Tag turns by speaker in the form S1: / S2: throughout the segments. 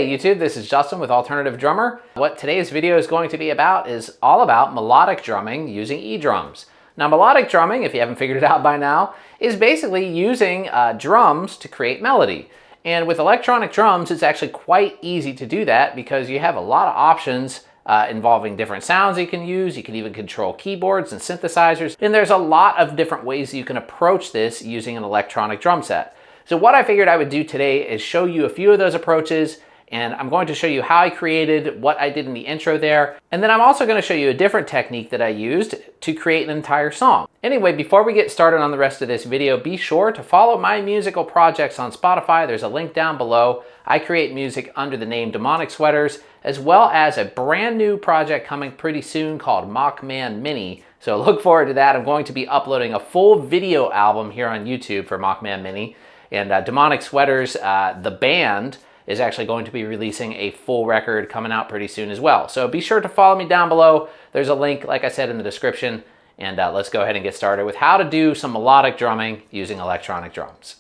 S1: Hey YouTube, this is Justin with Alternative Drummer. What today's video is going to be about is all about melodic drumming using E-Drums. Now melodic drumming, if you haven't figured it out by now, is basically using drums to create melody. And with electronic drums, it's actually quite easy to do that because you have a lot of options involving different sounds you can use. You can even control keyboards and synthesizers. And there's a lot of different ways you can approach this using an electronic drum set. So what I figured I would do today is show you a few of those approaches, and I'm going to show you how I created what I did in the intro there. And then I'm also going to show you a different technique that I used to create an entire song. Anyway, before we get started on the rest of this video, be sure to follow my musical projects on Spotify. There's a link down below. I create music under the name Demonic Sweaters, as well as a brand new project coming pretty soon called Mockman Mini. So look forward to that. I'm going to be uploading a full video album here on YouTube for Mockman Mini. And Demonic Sweaters, the band, is actually going to be releasing a full record coming out pretty soon as well. So be sure to follow me down below. There's a link, like I said, in the description. And let's go ahead and get started with how to do some melodic drumming using electronic drums.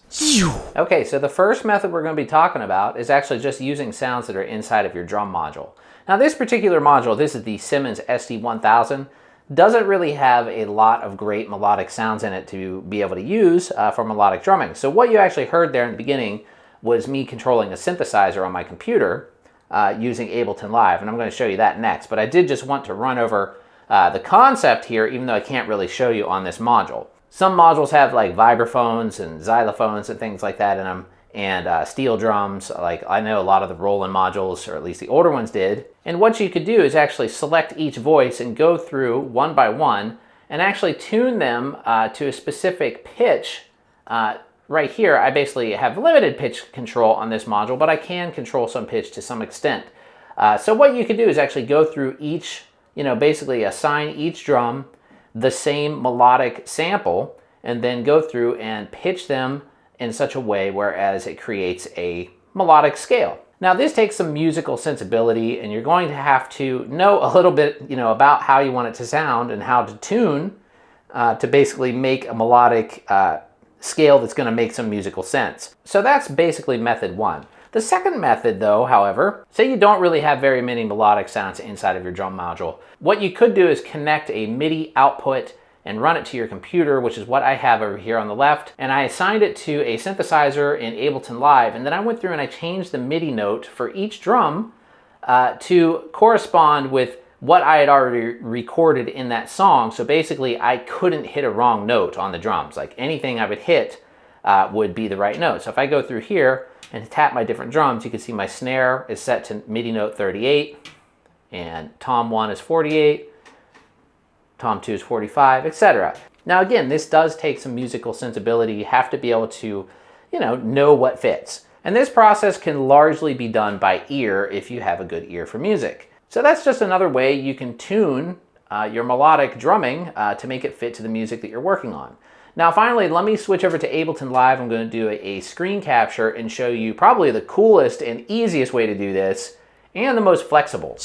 S1: Okay, so the first method we're going to be talking about is actually just using sounds that are inside of your drum module. Now this particular module, this is the Simmons SD1000, doesn't really have a lot of great melodic sounds in it to be able to use for melodic drumming. So what you actually heard there in the beginning was me controlling a synthesizer on my computer using Ableton Live, and I'm going to show you that next. But I did just want to run over the concept here, even though I can't really show you on this module. Some modules have like vibraphones and xylophones and things like that in them, and steel drums. Like I know a lot of the Roland modules, or at least the older ones did. And what you could do is actually select each voice and go through one by one and actually tune them to a specific pitch. Right here, I basically have limited pitch control on this module, but I can control some pitch to some extent. So what you could do is actually go through each, basically assign each drum the same melodic sample, and then go through and pitch them in such a way whereas it creates a melodic scale. Now this takes some musical sensibility, and you're going to have to know a little bit, about how you want it to sound and how to tune to basically make a melodic scale that's going to make some musical sense. So that's basically method one. The second method though, however, say you don't really have very many melodic sounds inside of your drum module. What you could do is connect a MIDI output and run it to your computer, which is what I have over here on the left. And I assigned it to a synthesizer in Ableton Live. And then I went through and I changed the MIDI note for each drum to correspond with what I had already recorded in that song. So basically I couldn't hit a wrong note on the drums. Like anything I would hit would be the right note. So if I go through here and tap my different drums, you can see my snare is set to MIDI note 38, and Tom 1 is 48, Tom 2 is 45, etc. Now again, this does take some musical sensibility. You have to be able to, know what fits. And this process can largely be done by ear if you have a good ear for music. So that's just another way you can tune your melodic drumming to make it fit to the music that you're working on. Now finally, let me switch over to Ableton Live. I'm going to do a screen capture and show you probably the coolest and easiest way to do this, and the most flexible.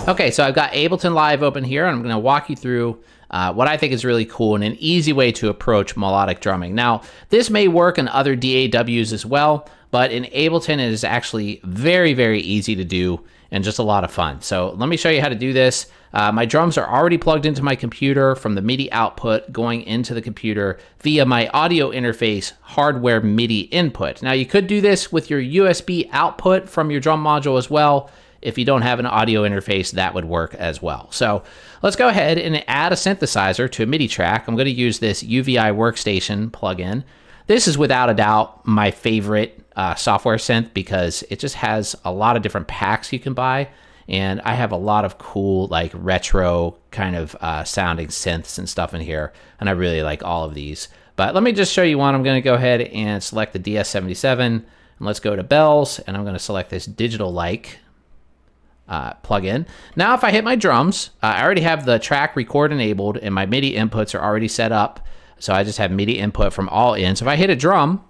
S1: Okay, so I've got Ableton Live open here, and I'm going to walk you through what I think is really cool and an easy way to approach melodic drumming. Now, this may work in other DAWs as well, but in Ableton it is actually very, very easy to do and just a lot of fun. So let me show you how to do this. My drums are already plugged into my computer from the MIDI output going into the computer via my audio interface hardware MIDI input. Now you could do this with your USB output from your drum module as well. If you don't have an audio interface, that would work as well. So let's go ahead and add a synthesizer to a MIDI track. I'm going to use this UVI Workstation plugin. This is without a doubt my favorite software synth because it just has a lot of different packs you can buy. And I have a lot of cool, like retro kind of sounding synths and stuff in here. And I really like all of these. But let me just show you one. I'm going to go ahead and select the DS77. And let's go to bells. And I'm going to select this digital-like plugin. Now if I hit my drums, I already have the track record enabled and my MIDI inputs are already set up. So I just have MIDI input from all in. So if I hit a drum,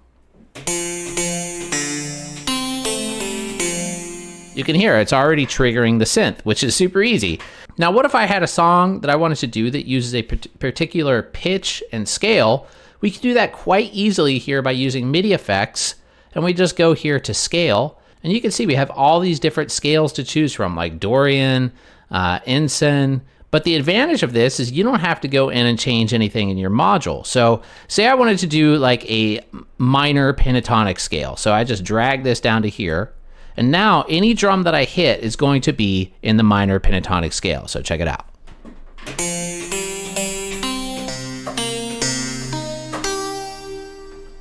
S1: you can hear it's already triggering the synth, which is super easy. Now what if I had a song that I wanted to do that uses a particular pitch and scale? We can do that quite easily here by using MIDI effects, and we just go here to scale, And you can see we have all these different scales to choose from, like Dorian, Ensign. But the advantage of this is you don't have to go in and change anything in your module. So say I wanted to do like a minor pentatonic scale. So I just drag this down to here. And now any drum that I hit is going to be in the minor pentatonic scale. So check it out.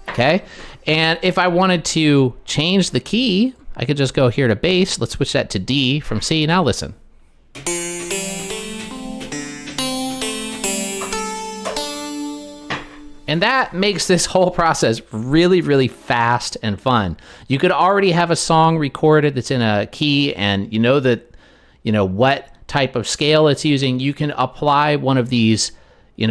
S1: Okay. And if I wanted to change the key, I could just go here to bass. Let's switch that to D from C. Now listen. And that makes this whole process really, really fast and fun. You could already have a song recorded that's in a key and you know that, what type of scale it's using. You can apply one of these,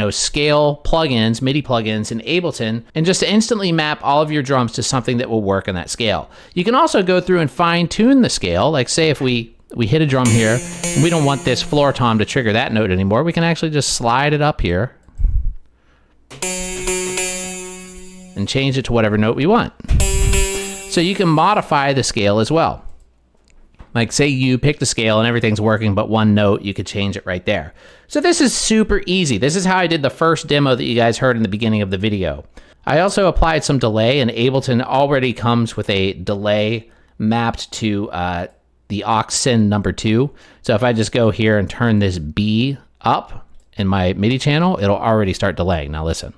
S1: scale plugins, MIDI plugins in Ableton, and just instantly map all of your drums to something that will work on that scale. You can also go through and fine tune the scale. Like say if we hit a drum here, and we don't want this floor tom to trigger that note anymore, we can actually just slide it up here and change it to whatever note we want. So you can modify the scale as well. Like say you pick the scale and everything's working but one note, you could change it right there. So this is super easy. This is how I did the first demo that you guys heard in the beginning of the video. I also applied some delay, and Ableton already comes with a delay mapped to the aux send number 2. So if I just go here and turn this B up in my MIDI channel, it'll already start delaying. Now listen.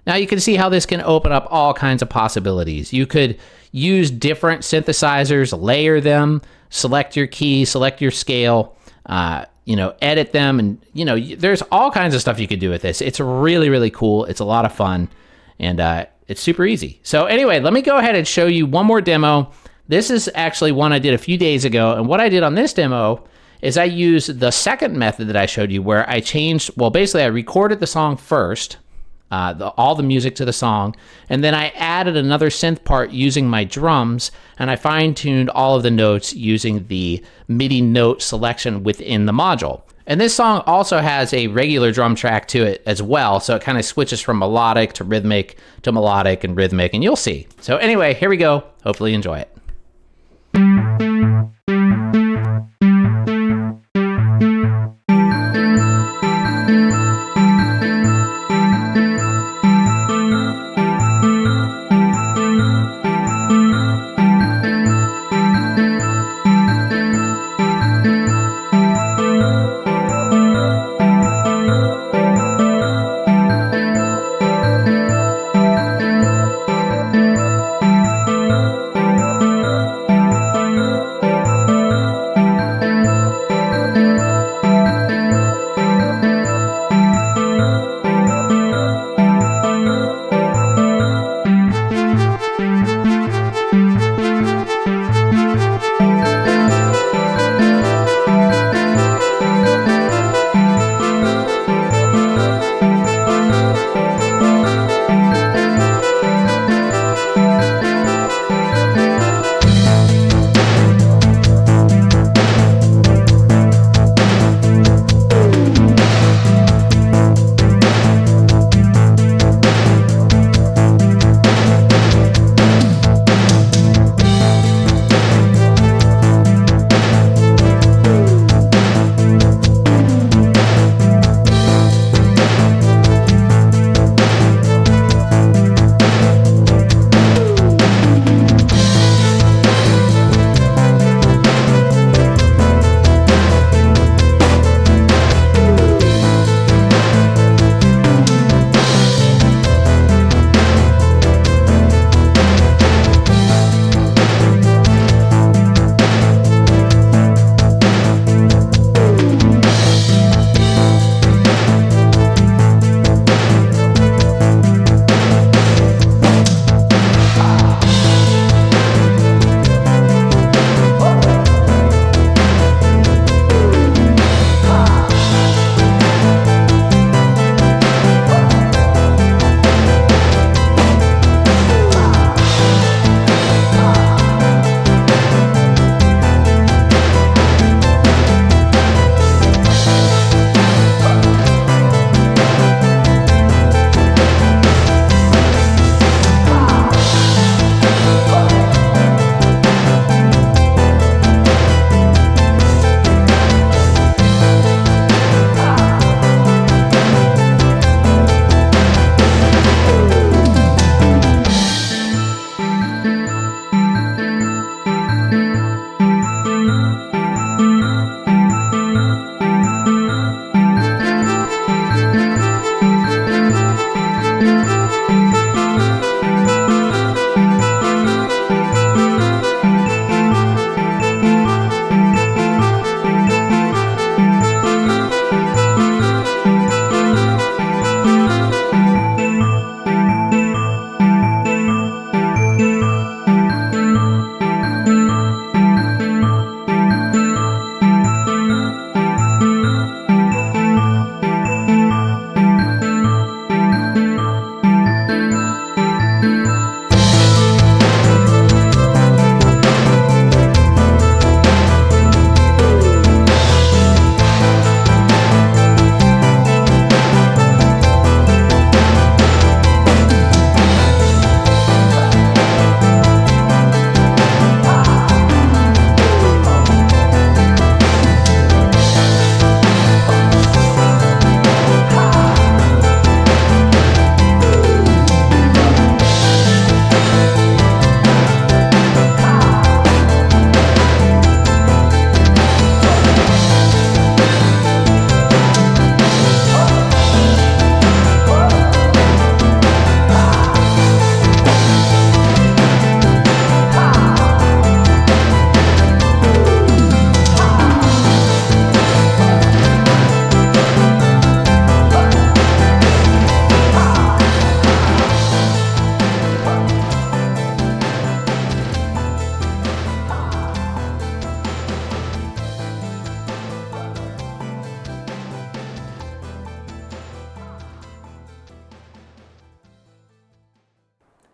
S1: Now you can see how this can open up all kinds of possibilities. You could use different synthesizers, layer them, select your key, select your scale, edit them, and there's all kinds of stuff you could do with this. It's really, really cool. It's a lot of fun, and it's super easy. So anyway, let me go ahead and show you one more demo. This is actually one I did a few days ago, and what I did on this demo is I used the second method that I showed you where I changed, basically I recorded the song first, all the music to the song, and then I added another synth part using my drums, and I fine-tuned all of the notes using the MIDI note selection within the module. And this song also has a regular drum track to it as well, so it kind of switches from melodic to rhythmic to melodic and rhythmic, and you'll see. So anyway, here we go. Hopefully you enjoy it.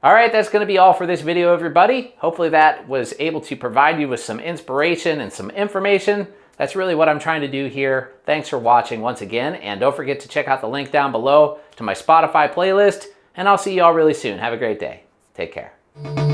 S1: All right, that's going to be all for this video, everybody. Hopefully that was able to provide you with some inspiration and some information. That's really what I'm trying to do here. Thanks for watching once again, and don't forget to check out the link down below to my Spotify playlist, and I'll see you all really soon. Have a great day. Take care.